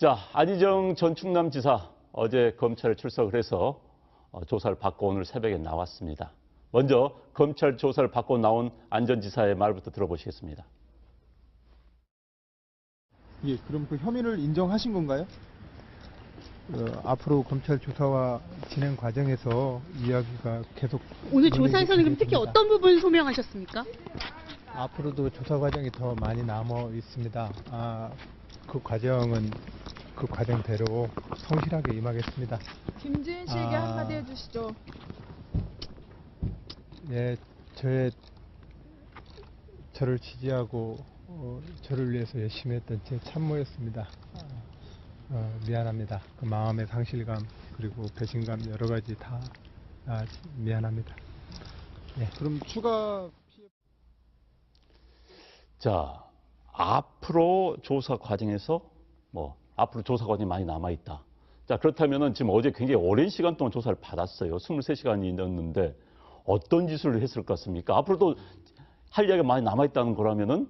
자, 안희정 전 충남지사 어제 검찰에 출석을 해서 조사를 받고 오늘 새벽에 나왔습니다. 먼저 검찰 조사를 받고 나온 안 전 지사의 말부터 들어보시겠습니다. 예, 그럼 그 혐의를 인정하신 건가요? 앞으로 검찰 조사와 진행 과정에서 이야기가 계속 오늘 조사에서는 그럼 특히 어떤 부분 소명하셨습니까? 앞으로도 조사 과정이 더 많이 남아 있습니다. 그 과정은 그 과정대로 성실하게 임하겠습니다. 김지은 씨에게 한마디 해주시죠. 예, 저를 지지하고 저를 위해서 열심히 했던 제 참모였습니다. 미안합니다. 그 마음의 상실감 그리고 배신감 여러 가지 다 미안합니다. 예. 그럼 추가 피해... 자, 앞으로 조사 과정에서 앞으로 조사 과정이 많이 남아 있다. 자, 그렇다면은 지금 어제 굉장히 오랜 시간 동안 조사를 받았어요. 23시간이 넘는데 어떤 짓을 했을 것 같습니까? 앞으로도 할 이야기가 많이 남아 있다는 거라면은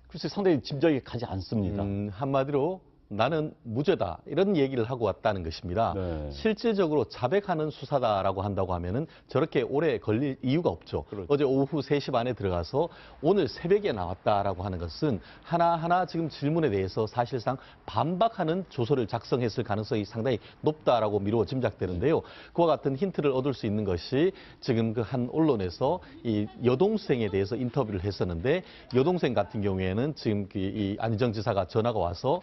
글쎄 상당히 짐작이 가지 않습니다. 한마디로 나는 무죄다 이런 얘기를 하고 왔다는 것입니다. 네. 실질적으로 자백하는 수사다라고 한다고 하면은 저렇게 오래 걸릴 이유가 없죠. 그렇죠. 어제 오후 3시 반에 들어가서 오늘 새벽에 나왔다라고 하는 것은 하나하나 지금 질문에 대해서 사실상 반박하는 조서를 작성했을 가능성이 상당히 높다라고 미루어 짐작되는데요. 그와 같은 힌트를 얻을 수 있는 것이 지금 그 한 언론에서 이 여동생에 대해서 인터뷰를 했었는데 여동생 같은 경우에는 지금 이 안희정 지사가 전화가 와서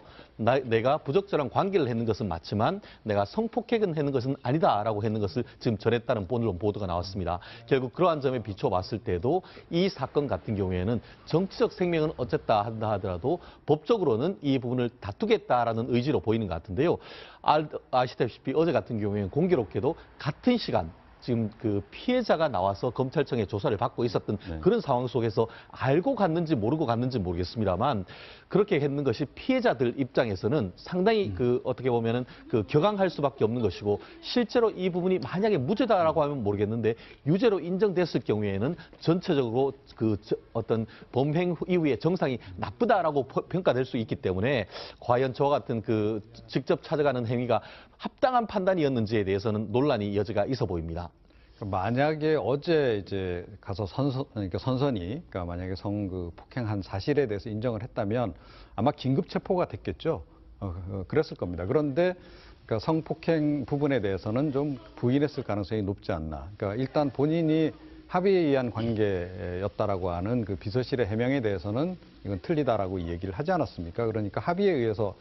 내가 부적절한 관계를 했는 것은 맞지만 내가 성폭행을 했는 것은 아니다라고 했는 것을 지금 전했다는 본론 보도가 나왔습니다. 결국 그러한 점에 비춰봤을 때도 이 사건 같은 경우에는 정치적 생명은 어쨌다 한다 하더라도 법적으로는 이 부분을 다투겠다라는 의지로 보이는 것 같은데요. 아시다시피 어제 같은 경우에는 공교롭게도 같은 시간 지금 그 피해자가 나와서 검찰청에 조사를 받고 있었던 그런 상황 속에서 알고 갔는지 모르고 갔는지 모르겠습니다만 그렇게 했는 것이 피해자들 입장에서는 상당히 그 어떻게 보면은 그 격앙할 수밖에 없는 것이고 실제로 이 부분이 만약에 무죄다라고 하면 모르겠는데 유죄로 인정됐을 경우에는 전체적으로 그 어떤 범행 이후의 정상이 나쁘다라고 평가될 수 있기 때문에 과연 저와 같은 그 직접 찾아가는 행위가 합당한 판단이었는지에 대해서는 논란이 여지가 있어 보입니다. 만약에 어제 이제 가서 선선히 만약에 폭행한 사실에 대해서 인정을 했다면 아마 긴급 체포가 됐겠죠. 그랬을 겁니다. 그런데 성폭행 부분에 대해서는 좀 부인했을 가능성이 높지 않나. 일단 본인이 합의에 의한 관계였다라고 하는 그 비서실의 해명에 대해서는 이건 틀리다라고 얘기를 하지 않았습니까? 그러니까 합의에 의해서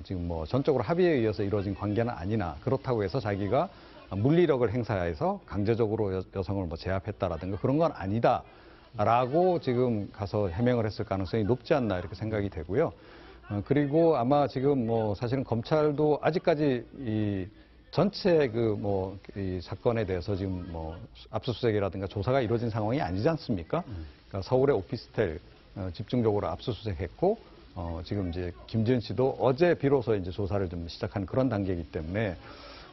지금 전적으로 합의에 의해서 이루어진 관계는 아니나 그렇다고 해서 자기가 물리력을 행사해서 강제적으로 여성을 제압했다라든가 그런 건 아니다라고 지금 가서 해명을 했을 가능성이 높지 않나 이렇게 생각이 되고요. 그리고 아마 지금 사실은 검찰도 아직까지 이 전체 이 사건에 대해서 지금 압수수색이라든가 조사가 이루어진 상황이 아니지 않습니까? 그러니까 서울의 오피스텔 집중적으로 압수수색했고 지금 이제 김지은 씨도 어제 비로소 이제 조사를 좀 시작한 그런 단계이기 때문에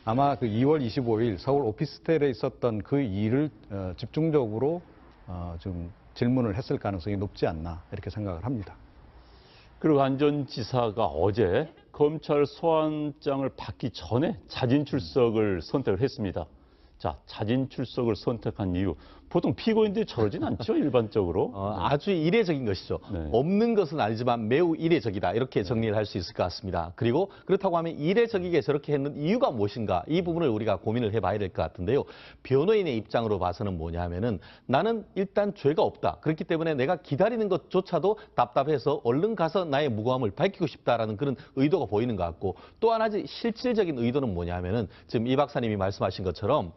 아마 그 2월 25일 서울 오피스텔에 있었던 그 일을 집중적으로 좀 질문을 했을 가능성이 높지 않나 이렇게 생각을 합니다. 그리고 안 전 지사가 어제 검찰 소환장을 받기 전에 자진 출석을 선택을 했습니다. 자, 자진 출석을 선택한 이유. 보통 피고인들이 저러진 않죠, 일반적으로. 아주 이례적인 것이죠. 네. 없는 것은 아니지만 매우 이례적이다. 이렇게 정리를 할 수 있을 것 같습니다. 그리고 그렇다고 하면 이례적이게 저렇게 했는 이유가 무엇인가? 이 부분을 우리가 고민을 해봐야 될 것 같은데요. 변호인의 입장으로 봐서는 뭐냐 하면은 나는 일단 죄가 없다. 그렇기 때문에 내가 기다리는 것조차도 답답해서 얼른 가서 나의 무고함을 밝히고 싶다라는 그런 의도가 보이는 것 같고 또 한 가지 실질적인 의도는 뭐냐 하면은 지금 이 박사님이 말씀하신 것처럼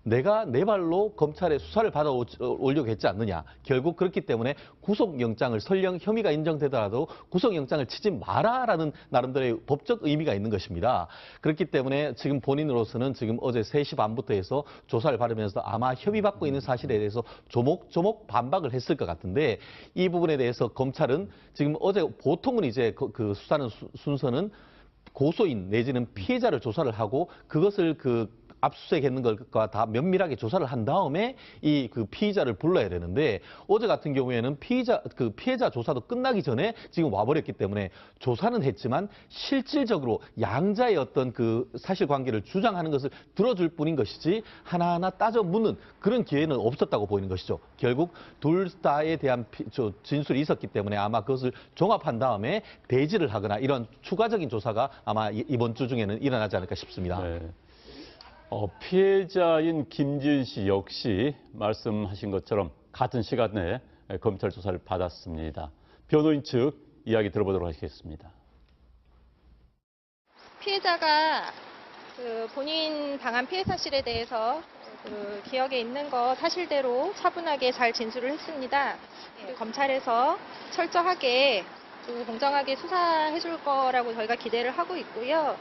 내가 내 발로 검찰에 수사를 받아오려고 했지 않느냐. 결국 그렇기 때문에 구속영장을 설령 혐의가 인정되더라도 구속영장을 치지 마라라는 나름대로의 법적 의미가 있는 것입니다. 그렇기 때문에 지금 본인으로서는 지금 어제 3시 반부터 해서 조사를 받으면서 아마 협의받고 있는 사실에 대해서 조목조목 반박을 했을 것 같은데 이 부분에 대해서 검찰은 지금 어제 보통은 이제 그 수사는 순서는 고소인 내지는 피해자를 조사를 하고 그것을 압수수색했는 것과 다 면밀하게 조사를 한 다음에 이 그 피의자를 불러야 되는데 어제 같은 경우에는 피해자 조사도 끝나기 전에 지금 와버렸기 때문에 조사는 했지만 실질적으로 양자의 어떤 그 사실관계를 주장하는 것을 들어줄 뿐인 것이지 하나하나 따져 묻는 그런 기회는 없었다고 보이는 것이죠. 결국 둘 다에 대한 진술이 있었기 때문에 아마 그것을 종합한 다음에 대지를 하거나 이런 추가적인 조사가 아마 이번 주 중에는 일어나지 않을까 싶습니다. 네. 피해자인 김지은 씨 역시 말씀하신 것처럼 같은 시간에 검찰 조사를 받았습니다. 변호인 측 이야기 들어보도록 하겠습니다. 피해자가 본인 당한 피해 사실에 대해서 기억에 있는 거 사실대로 차분하게 잘 진술을 했습니다. 검찰에서 철저하게 공정하게 수사해 줄 거라고 저희가 기대를 하고 있고요.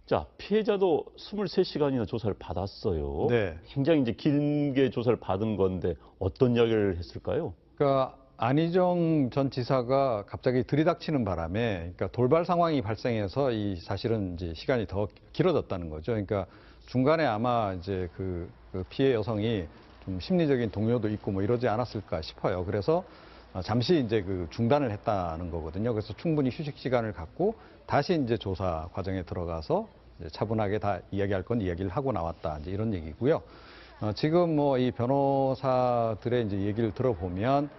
자, 피해자도 23시간이나 조사를 받았어요. 네. 굉장히 이제 길게 조사를 받은 건데 어떤 이야기를 했을까요? 그러니까 안희정 전 지사가 갑자기 들이닥치는 바람에 그러니까 돌발 상황이 발생해서 이 사실은 이제 시간이 더 길어졌다는 거죠. 그러니까 중간에 아마 이제 그 피해 여성이 좀 심리적인 동요도 있고 뭐 이러지 않았을까 싶어요. 그래서 잠시 이제 그 중단을 했다는 거거든요. 그래서 충분히 휴식 시간을 갖고 다시 이제 조사 과정에 들어가서 이제 차분하게 다 이야기할 건 이야기를 하고 나왔다. 이제 이런 얘기고요. 지금 뭐 이 변호사들의 이제 얘기를 들어보면,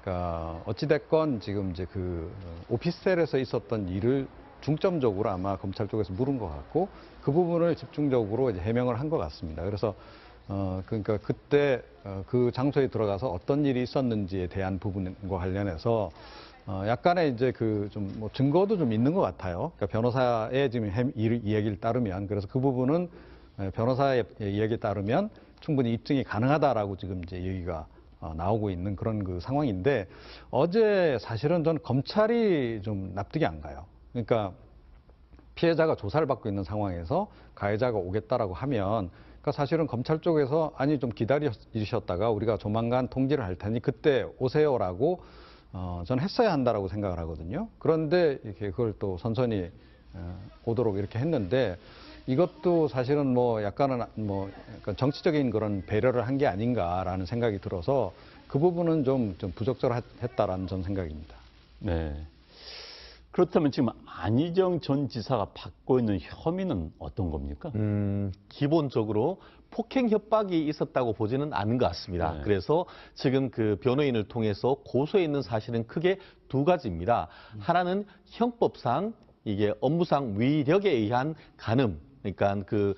그러니까 어찌됐건 지금 이제 그 오피스텔에서 있었던 일을 중점적으로 아마 검찰 쪽에서 물은 것 같고 그 부분을 집중적으로 이제 해명을 한 것 같습니다. 그래서 그러니까 그때 그 장소에 들어가서 어떤 일이 있었는지에 대한 부분과 관련해서 약간의 이제 그 좀 뭐 증거도 좀 있는 것 같아요. 그러니까 변호사의 지금 이야기를 따르면 그래서 그 부분은 변호사의 이야기에 따르면 충분히 입증이 가능하다라고 지금 이제 얘기가 나오고 있는 그런 그 상황인데 어제 사실은 전 검찰이 좀 납득이 안 가요. 그러니까 피해자가 조사를 받고 있는 상황에서 가해자가 오겠다라고 하면 그러니까 사실은 검찰 쪽에서 아니 좀 기다리셨다가 우리가 조만간 통지를 할 테니 그때 오세요라고 전 했어야 한다라고 생각을 하거든요. 그런데 이렇게 그걸 또 선선히 오도록 이렇게 했는데 이것도 사실은 뭐 약간은 뭐 약간 정치적인 그런 배려를 한 게 아닌가라는 생각이 들어서 그 부분은 좀 부적절했다라는 전 생각입니다. 네. 그렇다면 지금 안희정 전 지사가 받고 있는 혐의는 어떤 겁니까? 기본적으로 폭행 협박이 있었다고 보지는 않은 것 같습니다. 네. 그래서 지금 그 변호인을 통해서 고소해 있는 사실은 크게 두 가지입니다. 하나는 형법상 이게 업무상 위력에 의한 간음. 그러니까 그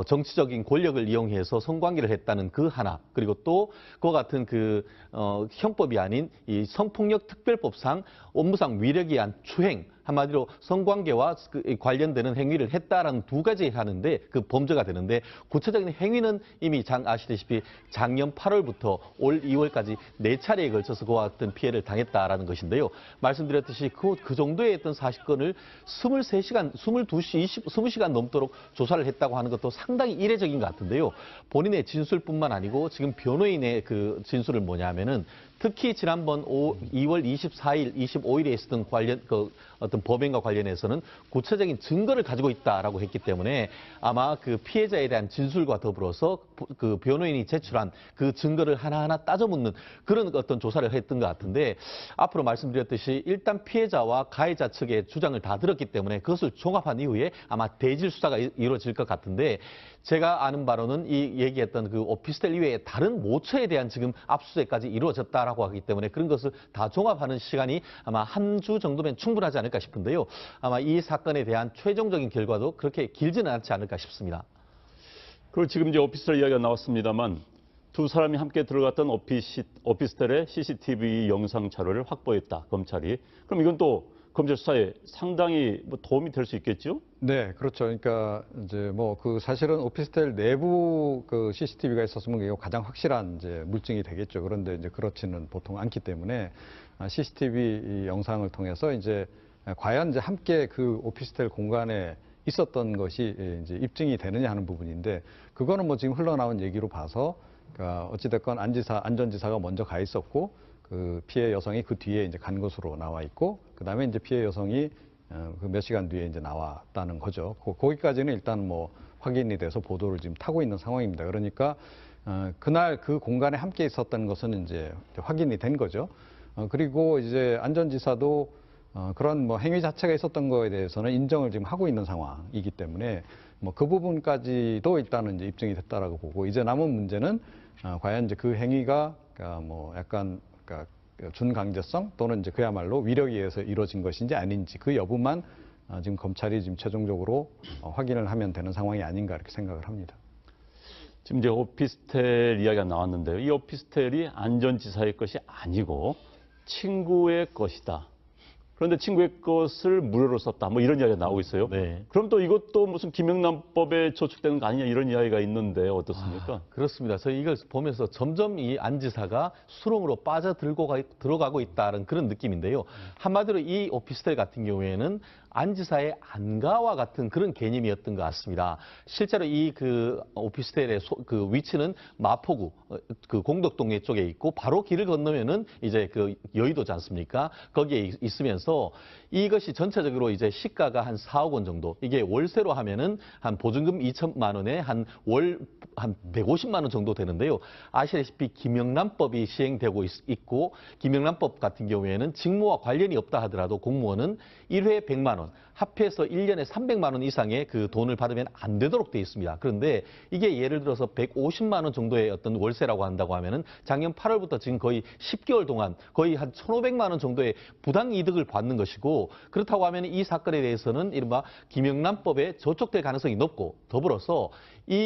정치적인 권력을 이용해서 성관계를 했다는 그 하나, 그리고 또 그와 같은 그 형법이 아닌 이 성폭력 특별법상 업무상 위력에 의한 추행, 한마디로 성관계와 관련되는 행위를 했다라는 두 가지 하는데 그 범죄가 되는데 구체적인 행위는 이미 아시다시피 작년 8월부터 올 2월까지 4차례에 걸쳐서 그와 같은 피해를 당했다라는 것인데요. 말씀드렸듯이 그 정도의 어떤 사실건을 23시간, 20시간 넘도록 조사를 했다고 하는 것도 상당히 이례적인 것 같은데요. 본인의 진술뿐만 아니고 지금 변호인의 그 진술은 뭐냐면은 특히 지난번 2월 24일, 25일에 있었던 어떤 범행과 관련해서는 구체적인 증거를 가지고 있다라고 했기 때문에 아마 그 피해자에 대한 진술과 더불어서 그 변호인이 제출한 그 증거를 하나하나 따져 묻는 그런 어떤 조사를 했던 것 같은데 앞으로 말씀드렸듯이 일단 피해자와 가해자 측의 주장을 다 들었기 때문에 그것을 종합한 이후에 아마 대질 수사가 이루어질 것 같은데 제가 아는 바로는 이 얘기했던 그 오피스텔 이외에 다른 모처에 대한 지금 압수수색까지 이루어졌다라고 하기 때문에 그런 것을 다 종합하는 시간이 아마 한 주 정도면 충분하지 않을까 싶은데요. 아마 이 사건에 대한 최종적인 결과도 그렇게 길지는 않지 않을까 싶습니다. 그리고 지금 이제 오피스텔 이야기가 나왔습니다만 두 사람이 함께 들어갔던 오피스텔의 CCTV 영상 자료를 확보했다, 검찰이. 그럼 이건 또 검찰 수사에 상당히 뭐 도움이 될 수 있겠죠? 네, 그렇죠. 그러니까 이제 뭐 그 사실은 오피스텔 내부 그 CCTV가 있었으면 이게 가장 확실한 이제 물증이 되겠죠. 그런데 이제 그렇지는 보통 않기 때문에 CCTV 영상을 통해서 이제 과연 이제 함께 그 오피스텔 공간에 있었던 것이 이제 입증이 되느냐 하는 부분인데 그거는 뭐 지금 흘러나온 얘기로 봐서 그러니까 어찌됐건 안 전 지사가 먼저 가 있었고 그 피해 여성이 그 뒤에 이제 간 것으로 나와 있고 그다음에 이제 피해 여성이 그 몇 시간 뒤에 이제 나왔다는 거죠. 거기까지는 일단 뭐 확인이 돼서 보도를 지금 타고 있는 상황입니다. 그러니까 그날 그 공간에 함께 있었던 것은 이제 확인이 된 거죠. 그리고 이제 안전지사도 그런 뭐 행위 자체가 있었던 거에 대해서는 인정을 지금 하고 있는 상황이기 때문에 뭐 그 부분까지도 일단은 이제 입증이 됐다라고 보고 이제 남은 문제는 과연 이제 그 행위가 그러니까 뭐 약간 그러니까 준강제성 또는 이제 그야말로 위력에 의해서 이루어진 것인지 아닌지 그 여부만 지금 검찰이 지금 최종적으로 확인을 하면 되는 상황이 아닌가 이렇게 생각을 합니다. 지금 이제 오피스텔 이야기가 나왔는데요. 이 오피스텔이 안전지사의 것이 아니고 친구의 것이다. 그런데 친구의 것을 무료로 썼다. 뭐 이런 이야기가 나오고 있어요. 네. 그럼 또 이것도 무슨 김영란법에 저촉되는 거 아니냐 이런 이야기가 있는데 어떻습니까? 그렇습니다. 저희 이걸 보면서 점점 이 안 지사가 수렁으로 들어가고 있다는 그런 느낌인데요. 한마디로 이 오피스텔 같은 경우에는 안 지사의 안가와 같은 그런 개념이었던 것 같습니다. 실제로 이 그 오피스텔의 그 위치는 마포구 그 공덕동에 쪽에 있고 바로 길을 건너면은 이제 그 여의도지 않습니까? 거기에 있으면서 이것이 전체적으로 이제 시가가 한 4억 원 정도. 이게 월세로 하면은 한 보증금 2천만 원에 한 150만 원 정도 되는데요. 아시다시피 김영란법이 시행되고 있고 김영란법 같은 경우에는 직무와 관련이 없다 하더라도 공무원은 1회에 100만 원, 합해서 1년에 300만 원 이상의 그 돈을 받으면 안 되도록 되어 있습니다. 그런데 이게 예를 들어서 150만 원 정도의 어떤 월세라고 한다고 하면은 작년 8월부터 지금 거의 10개월 동안 거의 한 1,500만 원 정도의 부당 이득을 받는 것이고 그렇다고 하면 이 사건에 대해서는 이른바 김영란법에 저촉될 가능성이 높고 더불어서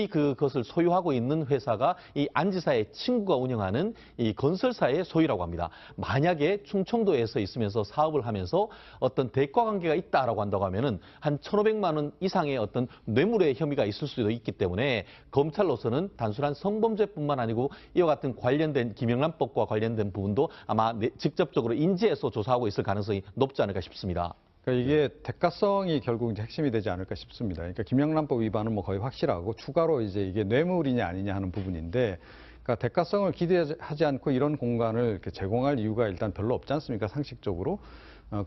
그것을 소유하고 있는 회사가 이 안 지사의 친구가 운영하는 이 건설사의 소유라고 합니다. 만약에 충청도에서 있으면서 사업을 하면서 어떤 대가 관계가 있다라고 한다고 하면은 한 1,500만 원 이상의 어떤 뇌물의 혐의가 있을 수도 있기 때문에 검찰로서는 단순한 성범죄뿐만 아니고 이와 같은 관련된 김영란법과 관련된 부분도 아마 직접적으로 인지해서 조사하고 있을 가능성이 높지 않을까 싶습니다. 그러니까 이게 대가성이 결국 이제 핵심이 되지 않을까 싶습니다. 그러니까 김영란법 위반은 뭐 거의 확실하고 추가로 이제 이게 뇌물이냐 아니냐 하는 부분인데, 그러니까 대가성을 기대하지 않고 이런 공간을 이렇게 제공할 이유가 일단 별로 없지 않습니까? 상식적으로.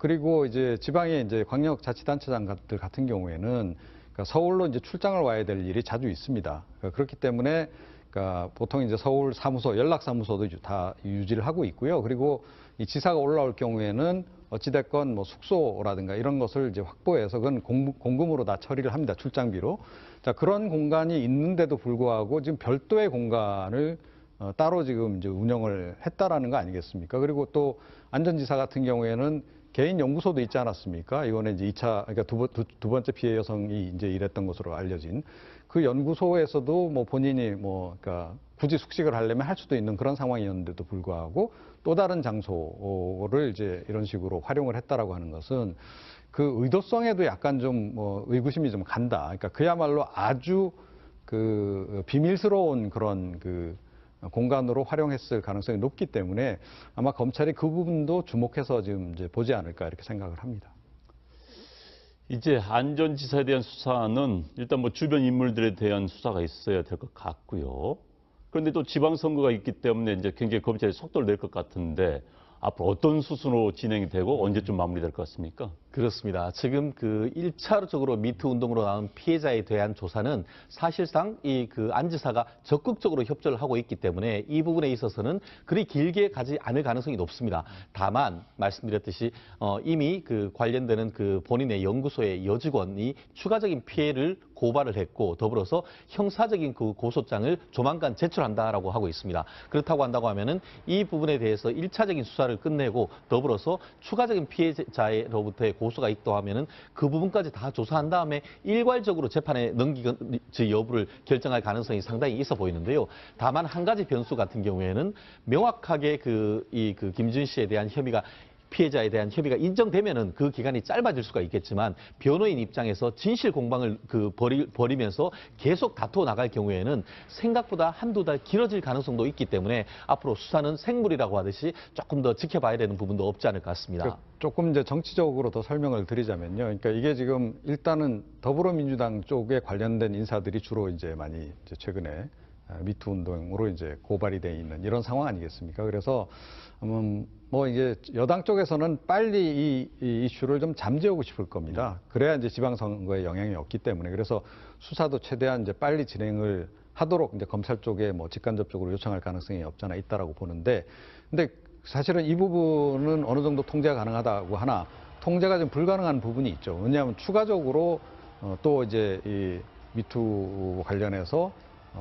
그리고 이제 지방의 이제 광역자치단체장들 같은 경우에는 그러니까 서울로 이제 출장을 와야 될 일이 자주 있습니다. 그렇기 때문에 그러니까 보통 이제 서울 사무소, 연락사무소도 다 유지를 하고 있고요. 그리고 이 지사가 올라올 경우에는 어찌됐건 뭐 숙소라든가 이런 것을 이제 확보해서 그건 공금으로 다 처리를 합니다. 출장비로. 자, 그런 공간이 있는데도 불구하고 지금 별도의 공간을 따로 지금 이제 운영을 했다라는 거 아니겠습니까? 그리고 또 안전지사 같은 경우에는 개인 연구소도 있지 않았습니까? 이번에 이제 2차, 그러니까 두 번째 피해 여성이 이제 일했던 것으로 알려진 그 연구소에서도 뭐 본인이 그러니까 굳이 숙식을 하려면 할 수도 있는 그런 상황이었는데도 불구하고 또 다른 장소를 이제 이런 식으로 활용을 했다라고 하는 것은 그 의도성에도 약간 좀 의구심이 좀 간다. 그러니까 그야말로 아주 그 비밀스러운 그런 그 공간으로 활용했을 가능성이 높기 때문에 아마 검찰이 그 부분도 주목해서 지금 이제 보지 않을까 이렇게 생각을 합니다. 이제 안전지사에 대한 수사는 일단 뭐 주변 인물들에 대한 수사가 있어야 될 것 같고요. 그런데 또 지방선거가 있기 때문에 이제 굉장히 검찰이 속도를 낼 것 같은데 앞으로 어떤 수순으로 진행이 되고 언제쯤 마무리될 것 같습니까? 그렇습니다. 지금 그 1차적으로 미투 운동으로 나온 피해자에 대한 조사는 사실상 이 그 안 지사가 적극적으로 협조를 하고 있기 때문에 이 부분에 있어서는 그리 길게 가지 않을 가능성이 높습니다. 다만 말씀드렸듯이 이미 그 관련되는 그 본인의 연구소의 여직원이 추가적인 피해를 고발을 했고 더불어서 형사적인 그 고소장을 조만간 제출한다라고 하고 있습니다. 그렇다고 한다고 하면은 이 부분에 대해서 1차적인 수사를 끝내고 더불어서 추가적인 피해자로부터의 고소가 있다 하면은 그 부분까지 다 조사한 다음에 일괄적으로 재판에 넘기지 여부를 결정할 가능성이 상당히 있어 보이는데요. 다만 한 가지 변수 같은 경우에는 명확하게 김준 씨에 대한 혐의가 피해자에 대한 협의가 인정되면은 그 기간이 짧아질 수가 있겠지만 변호인 입장에서 진실 공방을 벌이면서 계속 다투어 나갈 경우에는 생각보다 한두 달 길어질 가능성도 있기 때문에 앞으로 수사는 생물이라고 하듯이 조금 더 지켜봐야 되는 부분도 없지 않을까 같습니다. 조금 이제 정치적으로 더 설명을 드리자면요. 그러니까 이게 지금 일단은 더불어민주당 쪽에 관련된 인사들이 주로 이제 많이 이제 최근에 미투 운동으로 이제 고발이 돼 있는 이런 상황 아니겠습니까? 그래서 뭐 이게 여당 쪽에서는 빨리 이 이슈를 좀 잠재우고 싶을 겁니다. 그래야 이제 지방선거에 영향이 없기 때문에. 그래서 수사도 최대한 이제 빨리 진행을 하도록 이제 검찰 쪽에 뭐 직간접적으로 요청할 가능성이 없잖아 있다라고 보는데, 근데 사실은 이 부분은 어느 정도 통제가 가능하다고 하나 통제가 좀 불가능한 부분이 있죠. 왜냐하면 추가적으로 또 이제 이 미투 관련해서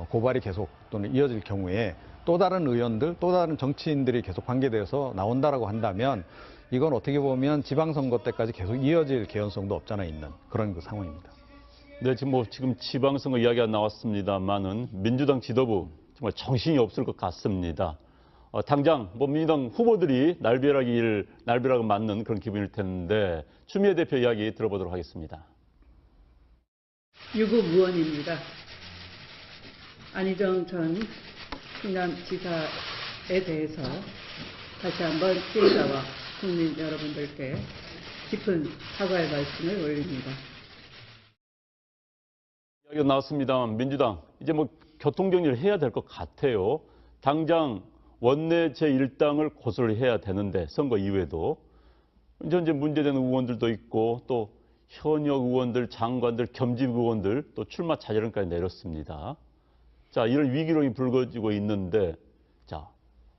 고발이 계속 또는 이어질 경우에 또 다른 의원들, 또 다른 정치인들이 계속 관계돼서 나온다라고 한다면 이건 어떻게 보면 지방선거 때까지 계속 이어질 개연성도 없잖아 있는 그런 그 상황입니다. 네, 지금 지방선거 이야기가 나왔습니다만은 민주당 지도부 정말 정신이 없을 것 같습니다. 당장 뭐 민주당 후보들이 날벼락을 맞는 그런 기분일 텐데 추미애 대표 이야기 들어보도록 하겠습니다. 유구무원입니다. 안희정 전 충남지사에 대해서 다시 한번 피해자와 국민 여러분들께 깊은 사과의 말씀을 올립니다. 이야기가 나왔습니다만 민주당 이제 뭐 교통정리를 해야 될 것 같아요. 당장 원내 제1당을 고소를 해야 되는데 선거 이후에도 이제 문제되는 의원들도 있고 또 현역 의원들, 장관들, 겸직 의원들 또 출마 자제론까지 내렸습니다. 자, 이런 위기론이 불거지고 있는데 자,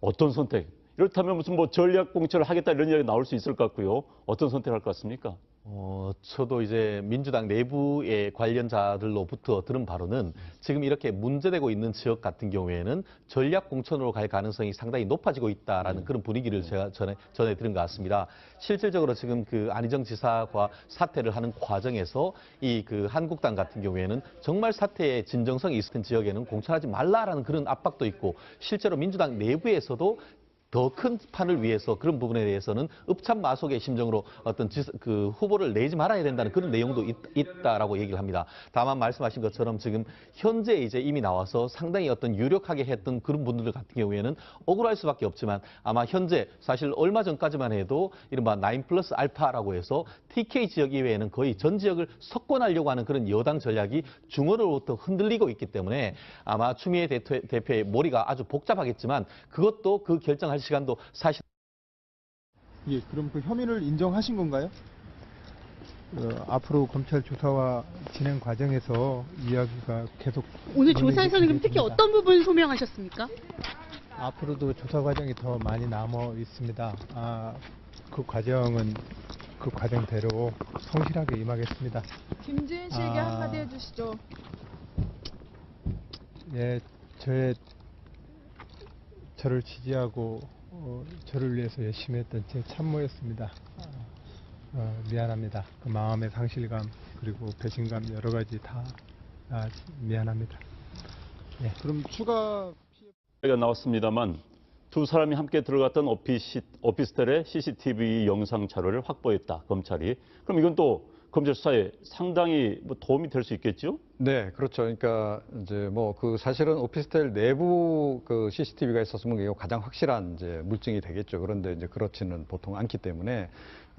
어떤 선택? 이렇다면 무슨 뭐 전략 공천을 하겠다 이런 이야기 나올 수 있을 것 같고요. 어떤 선택을 할 것 같습니까? 저도 이제 민주당 내부의 관련자들로부터 들은 바로는 지금 이렇게 문제되고 있는 지역 같은 경우에는 전략 공천으로 갈 가능성이 상당히 높아지고 있다라는 그런 분위기를 제가 전에 들은 것 같습니다. 실질적으로 지금 그 안희정 지사가 사퇴를 하는 과정에서 이 그 한국당 같은 경우에는 정말 사퇴의 진정성이 있었던 지역에는 공천하지 말라라는 그런 압박도 있고 실제로 민주당 내부에서도 더 큰 판을 위해서 그런 부분에 대해서는 읍참마속의 심정으로 어떤 그 후보를 내지 말아야 된다는 그런 내용도 있다라고 얘기를 합니다. 다만 말씀하신 것처럼 지금 현재 이제 이미 나와서 상당히 어떤 유력하게 했던 그런 분들 같은 경우에는 억울할 수밖에 없지만 아마 현재 사실 얼마 전까지만 해도 이른바 9+알파라고 해서 TK 지역 이외에는 거의 전 지역을 석권하려고 하는 그런 여당 전략이 중원으로부터 흔들리고 있기 때문에 아마 추미애 대표의 머리가 아주 복잡하겠지만 그것도 그 결정할 시간도 사실. 예, 그럼 그 혐의를 인정하신 건가요? 앞으로 검찰 조사와 진행 과정에서 이야기가 계속 오늘 조사에서는 그럼 특히 되겠습니다. 어떤 부분 소명하셨습니까? 앞으로도 조사 과정이 더 많이 남아 있습니다. 그 과정은 그 과정대로 성실하게 임하겠습니다. 김지은 씨에게 한마디 해주시죠. 예, 저를 지지하고 저를 위해서 열심히 했던 제 참모였습니다. 미안합니다. 그 마음의 상실감 그리고 배신감 여러 가지 다 미안합니다. 예. 그럼 추가 피해... 이야기가 나왔습니다만 두 사람이 함께 들어갔던 오피스텔의 CCTV 영상 자료를 확보했다, 검찰이. 그럼 이건 또 검찰 수사에 상당히 뭐 도움이 될 수 있겠죠? 네, 그렇죠. 그러니까 이제 뭐 그 사실은 오피스텔 내부 그 CCTV가 있었으면 이게 가장 확실한 이제 물증이 되겠죠. 그런데 이제 그렇지는 보통 않기 때문에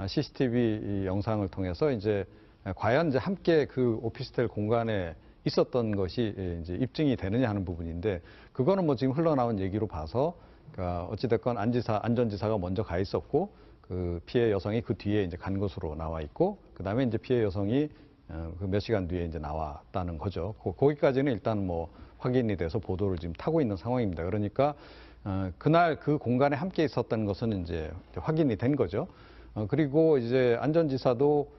CCTV 영상을 통해서 이제 과연 이제 함께 그 오피스텔 공간에 있었던 것이 이제 입증이 되느냐 하는 부분인데 그거는 뭐 지금 흘러나온 얘기로 봐서 그러니까 어찌됐건 안 전 지사가 먼저 가 있었고 그 피해 여성이 그 뒤에 이제 간 것으로 나와 있고 그다음에 이제 피해 여성이 그 몇 시간 뒤에 이제 나왔다는 거죠. 거기까지는 일단 뭐 확인이 돼서 보도를 지금 타고 있는 상황입니다. 그러니까 그날 그 공간에 함께 있었던 것은 이제 확인이 된 거죠. 그리고 이제 안 전 지사도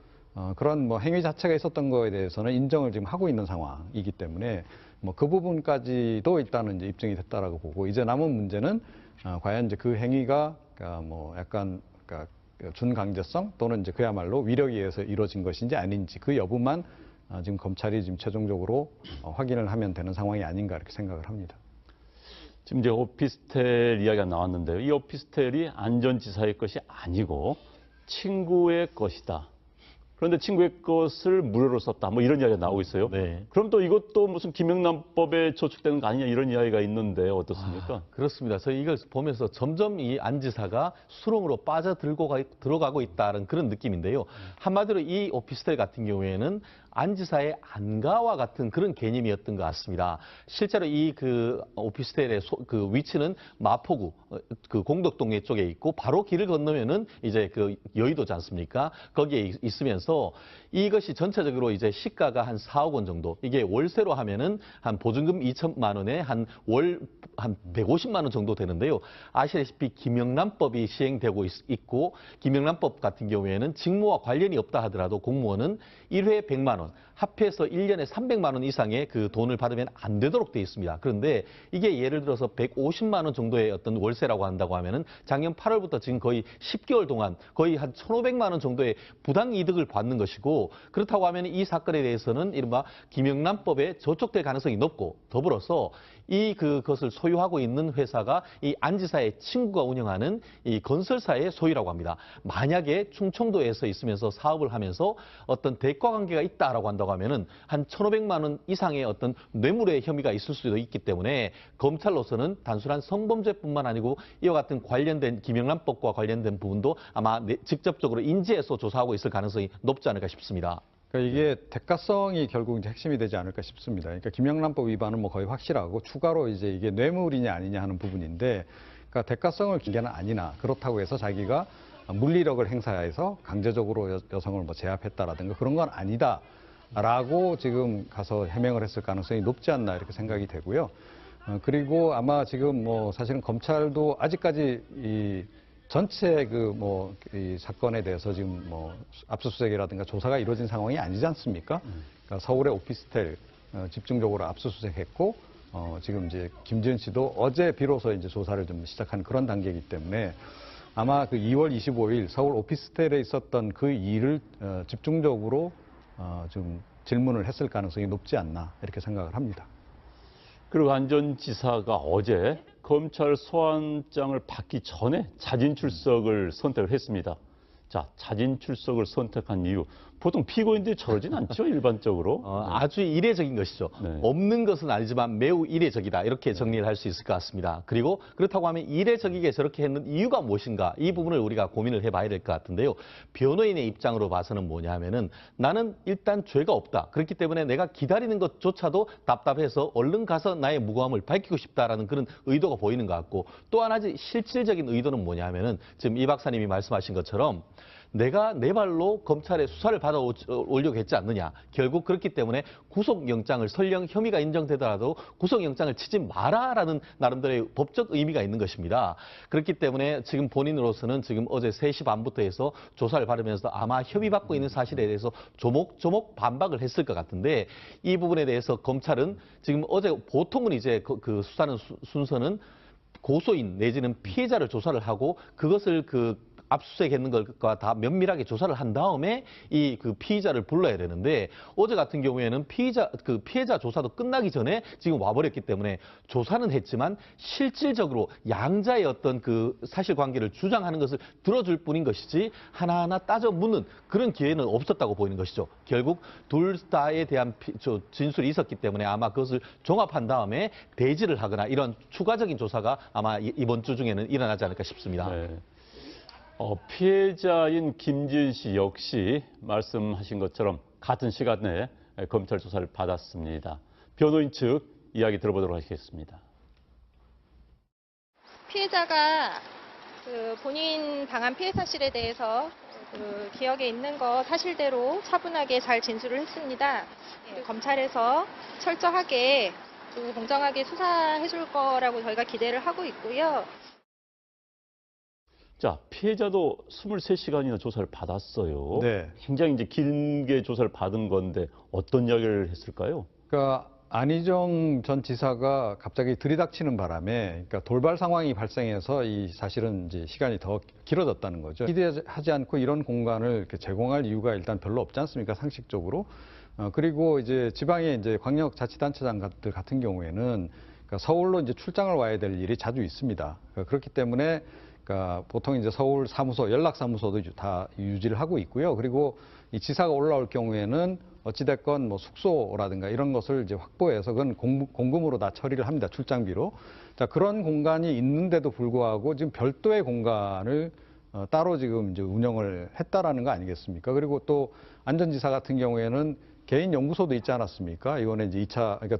그런 뭐 행위 자체가 있었던 거에 대해서는 인정을 지금 하고 있는 상황이기 때문에 뭐 그 부분까지도 일단은 이제 입증이 됐다라고 보고 이제 남은 문제는 과연 이제 그 행위가 그러니까 뭐 약간 그러니까 준강제성 또는 이제 그야말로 위력에 의해서 이루어진 것인지 아닌지 그 여부만 지금 검찰이 지금 최종적으로 확인을 하면 되는 상황이 아닌가 이렇게 생각을 합니다. 지금 이제 오피스텔 이야기가 나왔는데요. 이 오피스텔이 안 전 지사의 것이 아니고 친구의 것이다. 그런데 친구의 것을 무료로 썼다. 뭐 이런 이야기가 나오고 있어요. 네. 그럼 또 이것도 무슨 김영란법에 저촉되는 거 아니냐 이런 이야기가 있는데 어떻습니까? 그렇습니다. 저희 이걸 보면서 점점 이 안 지사가 수렁으로 들어가고 있다는 그런 느낌인데요. 한마디로 이 오피스텔 같은 경우에는 안 지사의 안가와 같은 그런 개념이었던 것 같습니다. 실제로 이 그 오피스텔의 그 위치는 마포구 그 공덕동에 쪽에 있고 바로 길을 건너면은 이제 그 여의도지 않습니까? 거기에 있으면서 이것이 전체적으로 이제 시가가 한 4억 원 정도. 이게 월세로 하면은 한 보증금 2천만 원에 한 150만 원 정도 되는데요. 아시다시피 김영란법이 시행되고 있고 김영란법 같은 경우에는 직무와 관련이 없다 하더라도 공무원은 1회 100만 원, 합해서 1년에 300만 원 이상의 그 돈을 받으면 안 되도록 되어 있습니다. 그런데 이게 예를 들어서 150만 원 정도의 어떤 월세라고 한다고 하면은 작년 8월부터 지금 거의 10개월 동안 거의 한 1,500만 원 정도의 부당 이득을 받는 것이고 그렇다고 하면 이 사건에 대해서는 이른바 김영란법에 저촉될 가능성이 높고 더불어서 그것을 소유하고 있는 회사가 이 안 지사의 친구가 운영하는 이 건설사의 소유라고 합니다. 만약에 충청도에서 있으면서 사업을 하면서 어떤 대가 관계가 있다라고 한다고 하면은 한 1,500만 원 이상의 어떤 뇌물의 혐의가 있을 수도 있기 때문에 검찰로서는 단순한 성범죄뿐만 아니고 이와 같은 관련된 김영란법과 관련된 부분도 아마 직접적으로 인지해서 조사하고 있을 가능성이 높지 않을까 싶습니다. 그러니까 이게 대가성이 결국 이제 핵심이 되지 않을까 싶습니다. 그러니까 김영란법 위반은 뭐 거의 확실하고 추가로 이제 이게 뇌물이냐 아니냐 하는 부분인데, 그러니까 대가성을 기계는 아니나 그렇다고 해서 자기가 물리력을 행사해서 강제적으로 여성을 뭐 제압했다라든가 그런 건 아니다라고 지금 가서 해명을 했을 가능성이 높지 않나 이렇게 생각이 되고요. 그리고 아마 지금 뭐 사실은 검찰도 아직까지 이 전체 이 사건에 대해서 지금 뭐 압수수색이라든가 조사가 이루어진 상황이 아니지 않습니까? 그러니까 서울의 오피스텔 집중적으로 압수수색했고 지금 이제 김지은 씨도 어제 비로소 이제 조사를 좀 시작한 그런 단계이기 때문에 아마 그 2월 25일 서울 오피스텔에 있었던 그 일을 집중적으로 좀 질문을 했을 가능성이 높지 않나 이렇게 생각을 합니다. 그리고 안 전 지사가 어제 검찰 소환장을 받기 전에 자진 출석을 선택을 했습니다. 자, 자진 출석을 선택한 이유. 보통 피고인들이 저러진 않죠, 일반적으로. 아주 이례적인 것이죠. 네. 없는 것은 아니지만 매우 이례적이다. 이렇게 정리를 할 수 있을 것 같습니다. 그리고 그렇다고 하면 이례적이게 저렇게 했는 이유가 무엇인가? 이 부분을 우리가 고민을 해봐야 될 것 같은데요. 변호인의 입장으로 봐서는 뭐냐 하면은 나는 일단 죄가 없다. 그렇기 때문에 내가 기다리는 것조차도 답답해서 얼른 가서 나의 무고함을 밝히고 싶다라는 그런 의도가 보이는 것 같고 또 하나지 실질적인 의도는 뭐냐 하면은 지금 이 박사님이 말씀하신 것처럼 내가 내 발로 검찰에 수사를 받아 오려고 했지 않느냐. 결국 그렇기 때문에 구속영장을 설령 혐의가 인정되더라도 구속영장을 치지 마라라는 나름대로의 법적 의미가 있는 것입니다. 그렇기 때문에 지금 본인으로서는 지금 어제 3시 반부터 해서 조사를 받으면서 아마 협의받고 있는 사실에 대해서 조목조목 반박을 했을 것 같은데 이 부분에 대해서 검찰은 지금 어제 보통은 이제 그 수사는 순서는 고소인 내지는 피해자를 조사를 하고 그것을 압수수색했는 것과 다 면밀하게 조사를 한 다음에 이 피의자를 불러야 되는데 어제 같은 경우에는 피해자 조사도 끝나기 전에 지금 와버렸기 때문에 조사는 했지만 실질적으로 양자의 어떤 사실관계를 주장하는 것을 들어줄 뿐인 것이지 하나하나 따져 묻는 그런 기회는 없었다고 보이는 것이죠. 결국 둘 다에 대한 진술이 있었기 때문에 아마 그것을 종합한 다음에 대지를 하거나 이런 추가적인 조사가 아마 이번 주 중에는 일어나지 않을까 싶습니다. 네. 피해자인 김지은 씨 역시 말씀하신 것처럼 같은 시간에 검찰 조사를 받았습니다. 변호인 측 이야기 들어보도록 하겠습니다. 피해자가 본인 당한 피해 사실에 대해서 기억에 있는 거 사실대로 차분하게 잘 진술을 했습니다. 검찰에서 철저하게 공정하게 수사해 줄 거라고 저희가 기대를 하고 있고요. 자, 피해자도 23시간이나 조사를 받았어요. 네. 굉장히 이제 길게 조사를 받은 건데 어떤 이야기를 했을까요? 그러니까 안희정 전 지사가 갑자기 들이닥치는 바람에 그러니까 돌발 상황이 발생해서 이 사실은 이제 시간이 더 길어졌다는 거죠. 기대하지 않고 이런 공간을 이렇게 제공할 이유가 일단 별로 없지 않습니까? 상식적으로. 그리고 이제 지방의 이제 광역자치단체장들 같은 경우에는 그러니까 서울로 이제 출장을 와야 될 일이 자주 있습니다. 그렇기 때문에 그러니까 보통 이제 서울 사무소, 연락사무소도 다 유지를 하고 있고요. 그리고 이 지사가 올라올 경우에는 어찌됐건 뭐 숙소라든가 이런 것을 이제 확보해서 그건 공금으로 다 처리를 합니다. 출장비로. 자, 그런 공간이 있는데도 불구하고 지금 별도의 공간을 따로 지금 이제 운영을 했다라는 거 아니겠습니까? 그리고 또 안전지사 같은 경우에는 개인 연구소도 있지 않았습니까? 이번에 이제 2차, 그러니까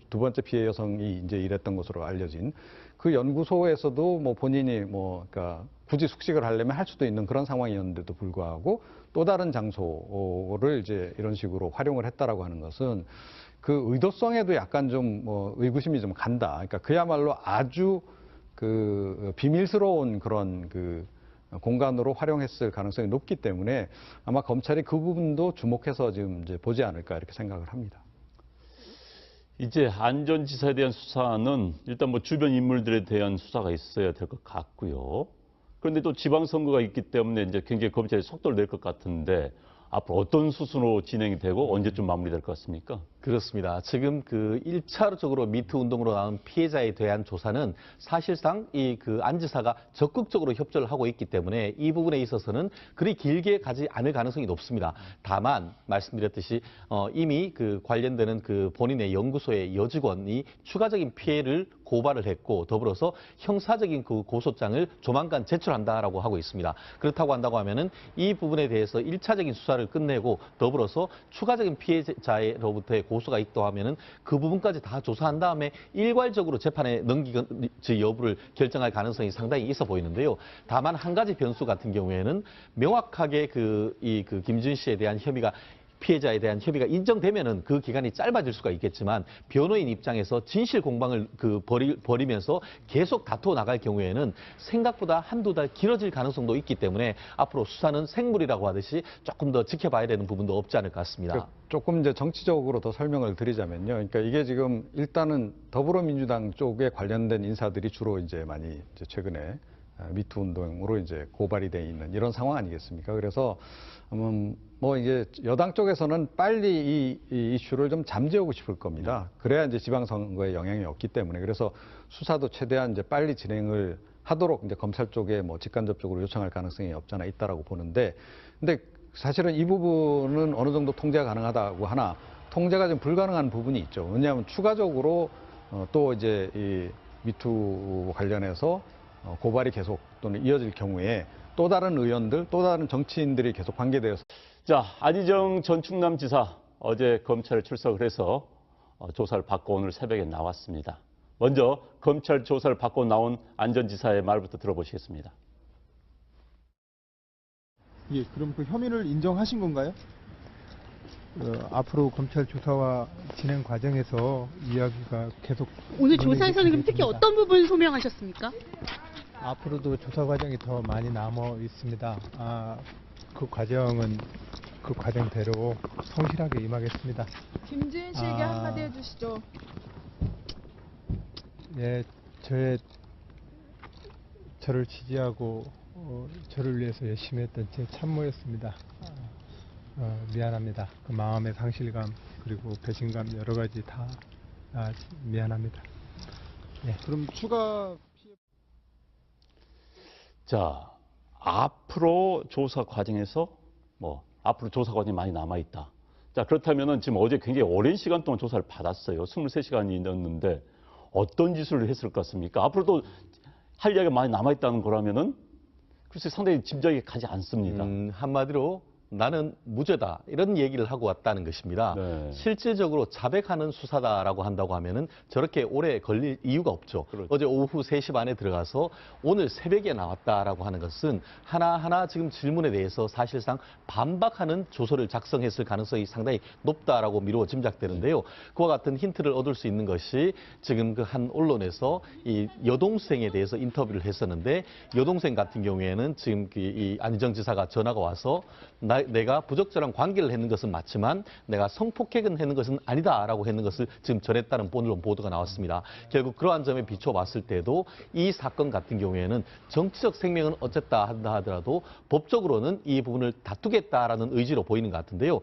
두 번째 피해 여성이 이제 일했던 것으로 알려진 그 연구소에서도 뭐 본인이 그러니까 굳이 숙식을 하려면 할 수도 있는 그런 상황이었는데도 불구하고 또 다른 장소를 이제 이런 식으로 활용을 했다라고 하는 것은 그 의도성에도 약간 좀 의구심이 좀 간다. 그러니까 그야말로 아주 그 비밀스러운 그런 그 공간으로 활용했을 가능성이 높기 때문에 아마 검찰이 그 부분도 주목해서 지금 이제 보지 않을까 이렇게 생각을 합니다. 이제 안전지사에 대한 수사는 일단 뭐 주변 인물들에 대한 수사가 있어야 될 것 같고요. 그런데 또 지방선거가 있기 때문에 이제 굉장히 검찰이 속도를 낼 것 같은데 앞으로 어떤 수순으로 진행이 되고 언제쯤 마무리될 것 같습니까? 그렇습니다. 지금 그 1차적으로 미투 운동으로 나온 피해자에 대한 조사는 사실상 이 그 안 지사가 적극적으로 협조를 하고 있기 때문에 이 부분에 있어서는 그리 길게 가지 않을 가능성이 높습니다. 다만 말씀드렸듯이 이미 그 관련되는 그 본인의 연구소의 여직원이 추가적인 피해를 고발을 했고 더불어서 형사적인 그 고소장을 조만간 제출한다라고 하고 있습니다. 그렇다고 한다고 하면은 이 부분에 대해서 1차적인 수사를 끝내고 더불어서 추가적인 피해자로부터의 고소가 있다고 하면은 그 부분까지 다 조사한 다음에 일괄적으로 재판에 넘기지 여부를 결정할 가능성이 상당히 있어 보이는데요. 다만 한 가지 변수 같은 경우에는 명확하게 그 김준 씨에 대한 혐의가 피해자에 대한 협의가 인정되면은 그 기간이 짧아질 수가 있겠지만 변호인 입장에서 진실 공방을 벌이면서 계속 다투어 나갈 경우에는 생각보다 한두 달 길어질 가능성도 있기 때문에 앞으로 수사는 생물이라고 하듯이 조금 더 지켜봐야 되는 부분도 없지 않을까 같습니다. 조금 이제 정치적으로 더 설명을 드리자면요. 그러니까 이게 지금 일단은 더불어민주당 쪽에 관련된 인사들이 주로 이제 많이 이제 최근에 미투 운동으로 이제 고발이 돼 있는 이런 상황 아니겠습니까? 그래서 이게 여당 쪽에서는 빨리 이 이슈를 좀 잠재우고 싶을 겁니다. 그래야 이제 지방선거에 영향이 없기 때문에 그래서 수사도 최대한 이제 빨리 진행을 하도록 이제 검찰 쪽에 직간접적으로 요청할 가능성이 없잖아 있다라고 보는데, 근데 사실은 이 부분은 어느 정도 통제가 가능하다고 하나 통제가 좀 불가능한 부분이 있죠. 왜냐하면 추가적으로 또 이제 이 미투 관련해서 고발이 계속 또는 이어질 경우에 또 다른 의원들, 또 다른 정치인들이 계속 관계되어서. 자, 안희정 전 충남지사 어제 검찰에 출석을 해서 조사를 받고 오늘 새벽에 나왔습니다. 먼저 검찰 조사를 받고 나온 안 전 지사의 말부터 들어보시겠습니다. 예, 그럼 그 혐의를 인정하신 건가요? 앞으로 검찰 조사와 진행 과정에서 이야기가 계속 오늘 조사에서는 그럼 특히 어떤 부분 소명하셨습니까? 앞으로도 조사 과정이 더 많이 남아 있습니다. 그 과정은 그 과정대로 성실하게 임하겠습니다. 김지은 씨에게 한마디 해주시죠. 예, 저를 지지하고 저를 위해서 열심히 했던 제 참모였습니다. 미안합니다. 그 마음의 상실감 그리고 배신감 여러 가지 다 미안합니다. 예. 그럼 추가 피해... 자, 앞으로 조사 과정에서 앞으로 조사 과정이 많이 남아 있다. 자, 그렇다면은 지금 어제 굉장히 오랜 시간 동안 조사를 받았어요. 23시간이 넘는데 어떤 짓을 했을 것 같습니까? 앞으로도 할 이야기가 많이 남아 있다는 거라면은 글쎄 상당히 짐작이 가지 않습니다. 한마디로 나는 무죄다 이런 얘기를 하고 왔다는 것입니다. 네. 실질적으로 자백하는 수사다라고 한다고 하면은 저렇게 오래 걸릴 이유가 없죠. 그렇죠. 어제 오후 3시 반에 들어가서 오늘 새벽에 나왔다라고 하는 것은 하나하나 지금 질문에 대해서 사실상 반박하는 조서를 작성했을 가능성이 상당히 높다라고 미루어 짐작되는데요. 그와 같은 힌트를 얻을 수 있는 것이 지금 그 한 언론에서 이 여동생에 대해서 인터뷰를 했었는데 여동생 같은 경우에는 지금 이 안희정 지사가 전화가 와서 내가 부적절한 관계를 했는 것은 맞지만 내가 성폭행을 했는 것은 아니다라고 했는 것을 지금 전했다는 언론 보도가 나왔습니다. 결국 그러한 점에 비춰봤을 때도 이 사건 같은 경우에는 정치적 생명은 어쨌다 한다 하더라도 법적으로는 이 부분을 다투겠다라는 의지로 보이는 것 같은데요.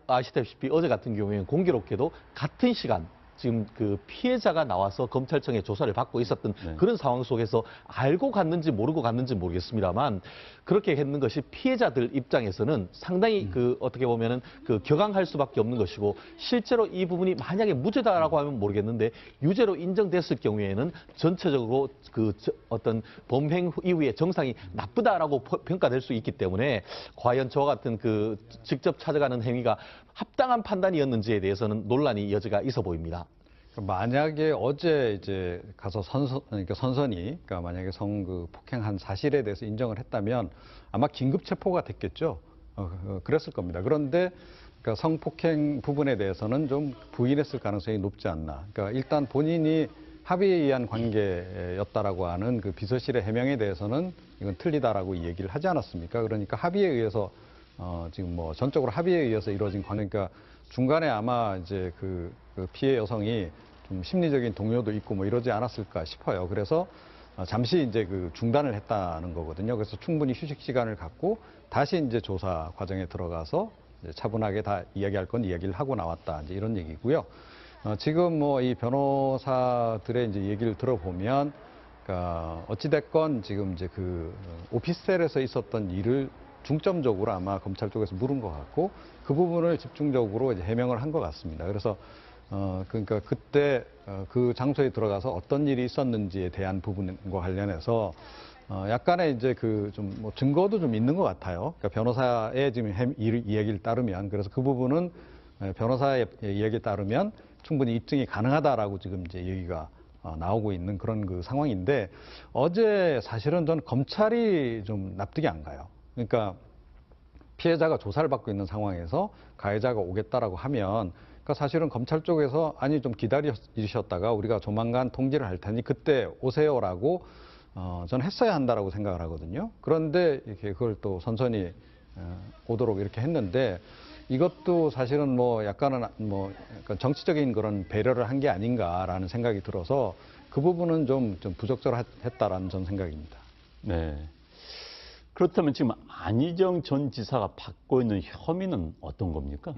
아시다시피 어제 같은 경우에는 공교롭게도 같은 시간 지금 그 피해자가 나와서 검찰청에 조사를 받고 있었던 네. 그런 상황 속에서 알고 갔는지 모르고 갔는지 모르겠습니다만 그렇게 했는 것이 피해자들 입장에서는 상당히 그 어떻게 보면은 그 격앙할 수밖에 없는 것이고 실제로 이 부분이 만약에 무죄다라고 하면 모르겠는데 유죄로 인정됐을 경우에는 전체적으로 그 어떤 범행 이후의 정상이 나쁘다라고 평가될 수 있기 때문에 과연 저와 같은 그 직접 찾아가는 행위가 합당한 판단이었는지에 대해서는 논란이 여지가 있어 보입니다. 만약에 어제 이제 가서 선선이 그러니까 만약에 그 폭행한 사실에 대해서 인정을 했다면 아마 긴급 체포가 됐겠죠. 그랬을 겁니다. 그런데 그러니까 성폭행 부분에 대해서는 좀 부인했을 가능성이 높지 않나. 그러니까 일단 본인이 합의에 의한 관계였다라고 하는 그 비서실의 해명에 대해서는 이건 틀리다라고 이 얘기를 하지 않았습니까? 그러니까 합의에 의해서 지금 뭐 전적으로 합의에 의해서 이루어진 관계니까 중간에 아마 이제 그 피해 여성이 좀 심리적인 동요도 있고 뭐 이러지 않았을까 싶어요. 그래서 잠시 이제 그 중단을 했다는 거거든요. 그래서 충분히 휴식 시간을 갖고 다시 이제 조사 과정에 들어가서 이제 차분하게 다 이야기할 건 이야기를 하고 나왔다. 이제 이런 얘기고요. 지금 뭐 이 변호사들의 이제 얘기를 들어보면, 그러니까 어찌됐건 지금 이제 그 오피스텔에서 있었던 일을 중점적으로 아마 검찰 쪽에서 물은 것 같고 그 부분을 집중적으로 이제 해명을 한 것 같습니다. 그래서 그러니까 그때 그 장소에 들어가서 어떤 일이 있었는지에 대한 부분과 관련해서 약간의 이제 그 좀 뭐 증거도 좀 있는 것 같아요. 그러니까 변호사의 지금 이야기를 따르면 그래서 그 부분은 변호사의 이야기에 따르면 충분히 입증이 가능하다라고 지금 이제 얘기가 나오고 있는 그런 그 상황인데 어제 사실은 저는 검찰이 좀 납득이 안 가요. 그러니까 피해자가 조사를 받고 있는 상황에서 가해자가 오겠다라고 하면 그러니까 사실은 검찰 쪽에서 아니 좀 기다리셨다가 우리가 조만간 통지를 할 테니 그때 오세요라고 저는 했어야 한다라고 생각을 하거든요. 그런데 이렇게 그걸 또 선선히 오도록 이렇게 했는데 이것도 사실은 뭐 약간은 뭐 약간 정치적인 그런 배려를 한 게 아닌가라는 생각이 들어서 그 부분은 좀 부적절했다라는 전 생각입니다. 네. 그렇다면 지금 안희정 전 지사가 받고 있는 혐의는 어떤 겁니까?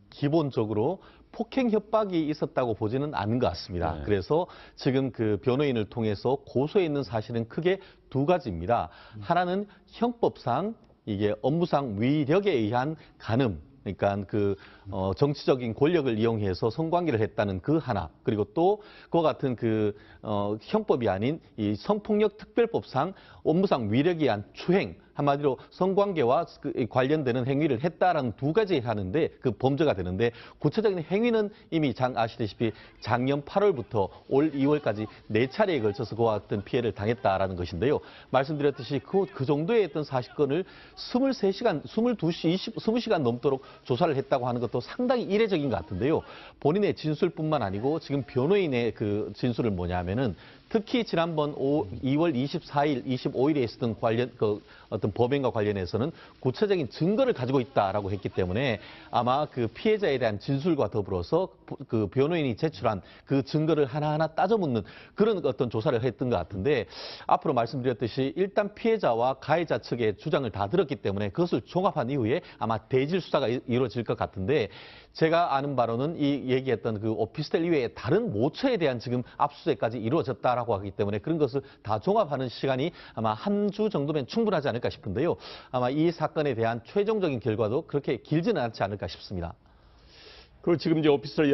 기본적으로 폭행 협박이 있었다고 보지는 않은 것 같습니다. 네. 그래서 지금 그 변호인을 통해서 고소해 있는 사실은 크게 두 가지입니다. 하나는 형법상 이게 업무상 위력에 의한 간음. 그러니까 그 정치적인 권력을 이용해서 성관계를 했다는 그 하나 그리고 또 그와 같은 그 형법이 아닌 이 성폭력 특별법상 업무상 위력에 의한 추행 한마디로 성관계와 관련되는 행위를 했다라는 두 가지 하는데 그 범죄가 되는데 구체적인 행위는 이미 아시다시피 작년 8월부터 올 2월까지 4차례에 걸쳐서 그와 같은 피해를 당했다라는 것인데요. 말씀드렸듯이 그 정도의 어떤 사건을 23시간, 20시간 넘도록 조사를 했다고 하는 것도 상당히 이례적인 것 같은데요. 본인의 진술뿐만 아니고 지금 변호인의 그 진술은 뭐냐면은 특히 지난번 2월 24일, 25일에 있었던 어떤 범행과 관련해서는 구체적인 증거를 가지고 있다라고 했기 때문에 아마 그 피해자에 대한 진술과 더불어서 그 변호인이 제출한 그 증거를 하나하나 따져묻는 그런 어떤 조사를 했던 것 같은데 앞으로 말씀드렸듯이 일단 피해자와 가해자 측의 주장을 다 들었기 때문에 그것을 종합한 이후에 아마 대질 수사가 이루어질 것 같은데 제가 아는 바로는 이 얘기했던 그 오피스텔 이외에 다른 모처에 대한 지금 압수수색까지 이루어졌다라고 하기 때문에 그런 것을 다 종합하는 시간이 아마 한 주 정도면 충분하지 않을까 싶은데요. 아마 이 사건에 대한 최종적인 결과도 그렇게 길지는 않지 않을까 싶습니다. 그리고 지금 이제 오피스텔